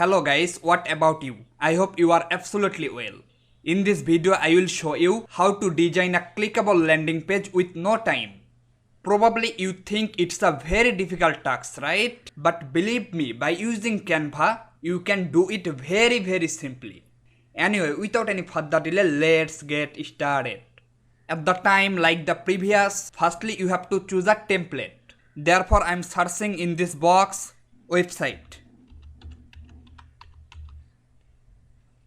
Hello guys, what about you? I hope you are absolutely well. In this video I will show you how to design a clickable landing page with no time. Probably you think it's a very difficult task, right? But believe me, by using Canva, you can do it very simply. Anyway, without any further delay, let's get started. At the time like the previous, firstly you have to choose a template. Therefore I am searching in this box, website.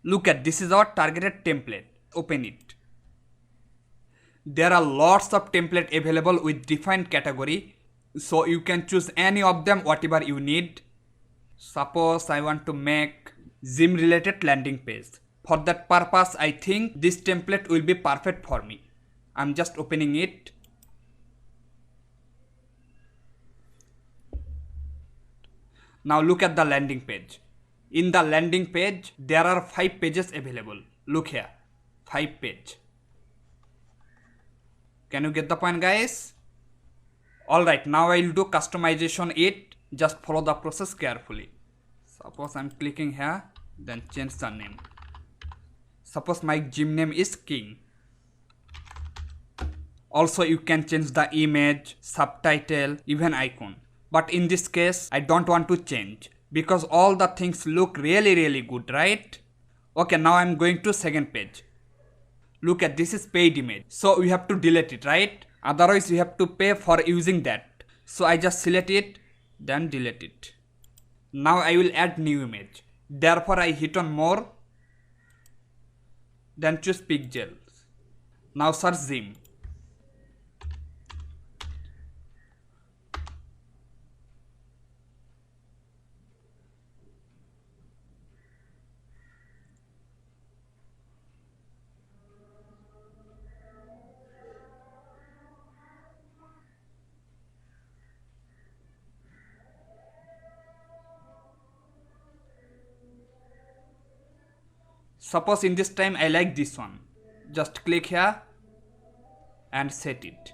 Look at this is our targeted template. Open it. There are lots of templates available with defined category, so you can choose any of them whatever you need. Suppose I want to make gym related landing page. For that purpose I think this template will be perfect for me. I'm just opening it. Now look at the landing page. In the landing page, there are 5 pages available. Look here, 5 pages. Can you get the point, guys? Alright, now I will do customization it. Just follow the process carefully. Suppose I'm clicking here, then change the name. Suppose my gym name is King. Also you can change the image, subtitle, even icon. But in this case, I don't want to change, because all the things look really good, right? Okay, now I'm going to second page. Look at this is paid image. So we have to delete it, right? Otherwise we have to pay for using that. So I just select it, then delete it. Now I will add new image. Therefore I hit on more, then choose pixels. Now search gym. Suppose in this time I like this one. Just click here and set it.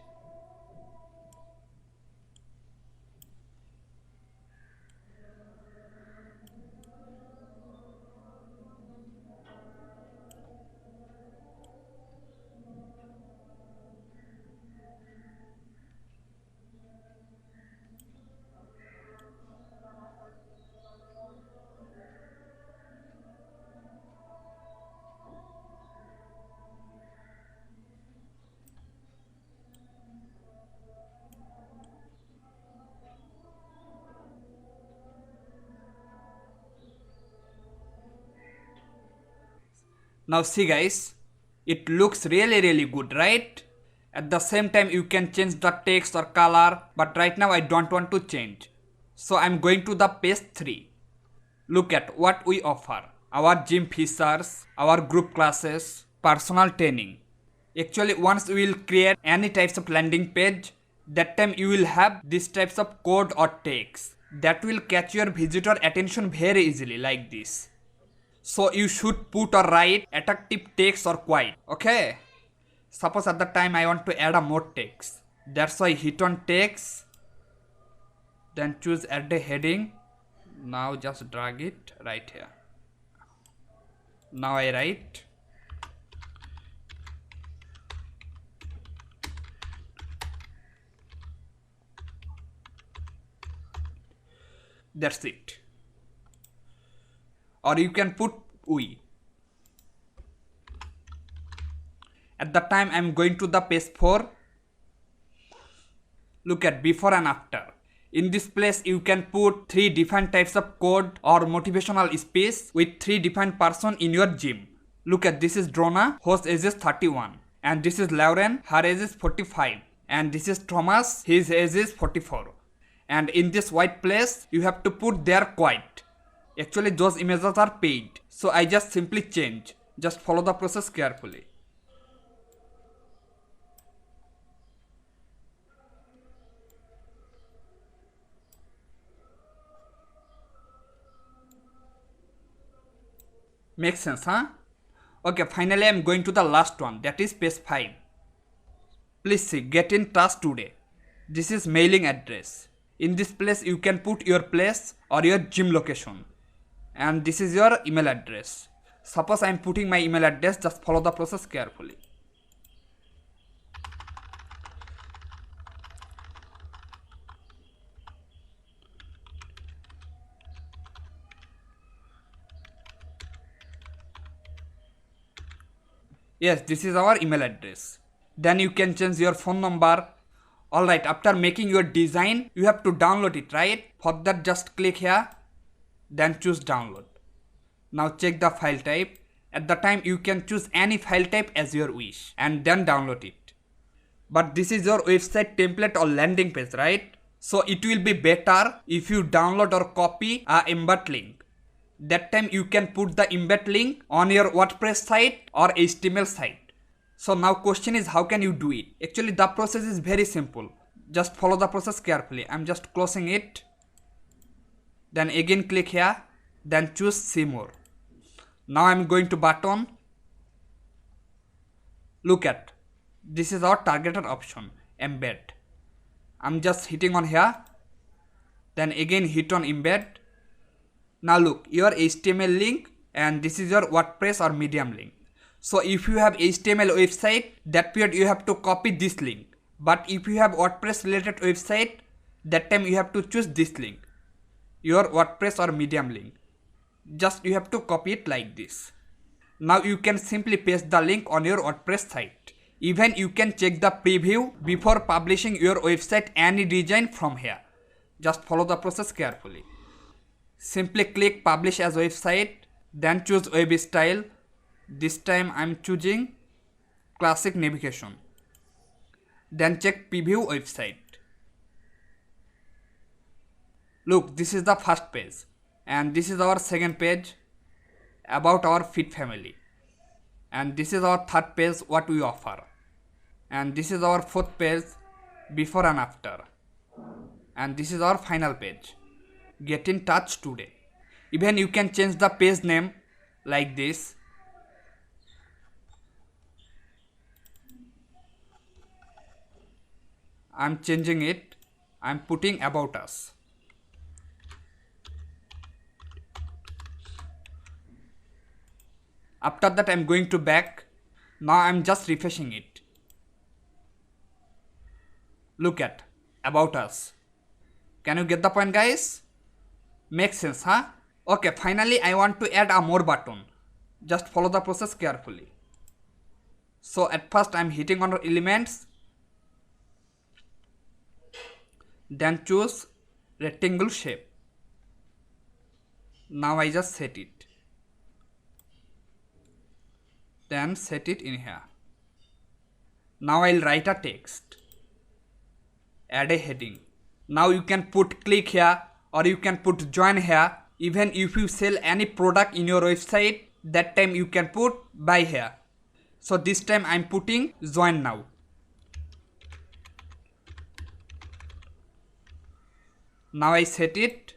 Now see guys, it looks really good, right? At the same time you can change the text or color, but right now I don't want to change. So I'm going to the page 3. Look at what we offer. Our gym features, our group classes, personal training. Actually once we will create any types of landing page, that time you will have these types of code or text that will catch your visitor attention very easily like this. So you should put or write attractive text or quiet, okay? Suppose at the time I want to add a more text. That's why I hit on text, then choose add a heading. Now just drag it right here. Now I write. That's it. Or you can put we. At the time I'm going to the page 4. Look at before and after. In this place you can put 3 different types of code or motivational speech with 3 different person in your gym. Look at this is Drona, whose age is 31. And this is Lauren, her age is 45. And this is Thomas, his age is 44. And in this white place you have to put their quiet. Actually those images are paid, so I just simply change. Just follow the process carefully. Makes sense, huh? Okay, finally I'm going to the last one, that is page 5. Please see, get in touch today. This is mailing address. In this place you can put your place or your gym location. and this is your email address. Suppose I am putting my email address, just follow the process carefully. Yes, this is our email address. Then you can change your phone number. Alright, after making your design, you have to download it, right? For that, just click here, then choose download. Now check the file type. At the time, you can choose any file type as your wish and then download it. But this is your website template or landing page, right? So it will be better if you download or copy a embed link. That time you can put the embed link on your WordPress site or HTML site. So now question is, how can you do it? Actually the process is very simple. Just follow the process carefully. I'm just closing it. Then again click here. Then choose see more. Now I'm going to button. Look at. This is our targeted option. Embed. I'm just hitting on here. Then again hit on embed. Now look, your HTML link and this is your WordPress or Medium link. So if you have HTML website, that period you have to copy this link. But if you have WordPress related website, that time you have to choose this link. Your WordPress or Medium link. Just you have to copy it like this. Now you can simply paste the link on your WordPress site. Even you can check the preview before publishing your website any design from here. Just follow the process carefully. Simply click publish as website, then choose web style. This time I'm choosing classic navigation. Then check preview website. Look, this is the first page and this is our second page about our feed family, and this is our third page what we offer, and this is our fourth page before and after, and this is our final page. Get in touch today. Even you can change the page name like this. I'm changing it. I'm putting about us. After that I'm going to back. Now I'm just refreshing it. Look at about us. Can you get the point, guys? Makes sense, huh? Okay, finally I want to add a more button. Just follow the process carefully. So at first I'm hitting on elements. Then choose rectangle shape. Now I just set it. Then set it in here. Now I'll write a text. Add a heading. Now you can put click here or you can put join here. Even if you sell any product in your website, that time you can put buy here. So this time I'm putting join now. Now I set it.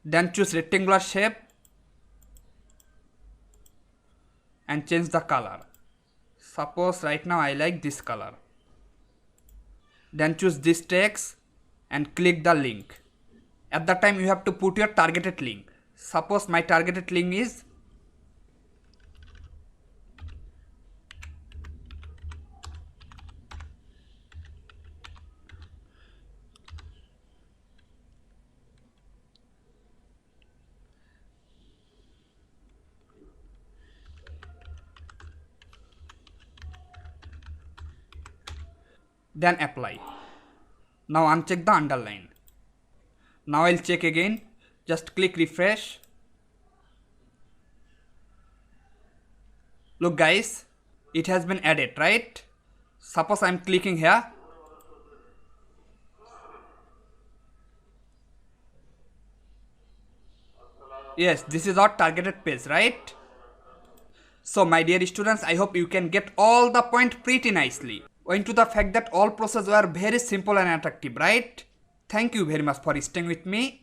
Then choose rectangular shape and change the color. Suppose right now I like this color. Then choose this text and click the link. At that time you have to put your targeted link. Suppose my targeted link is then apply. Now uncheck the underline. Now I'll check again. Just click refresh. Look guys, it has been added, right? Suppose I'm clicking here. Yes, this is our targeted page, right? So my dear students, I hope you can get all the point pretty nicely. Owing to the fact that all processes were very simple and attractive, right? Thank you very much for staying with me.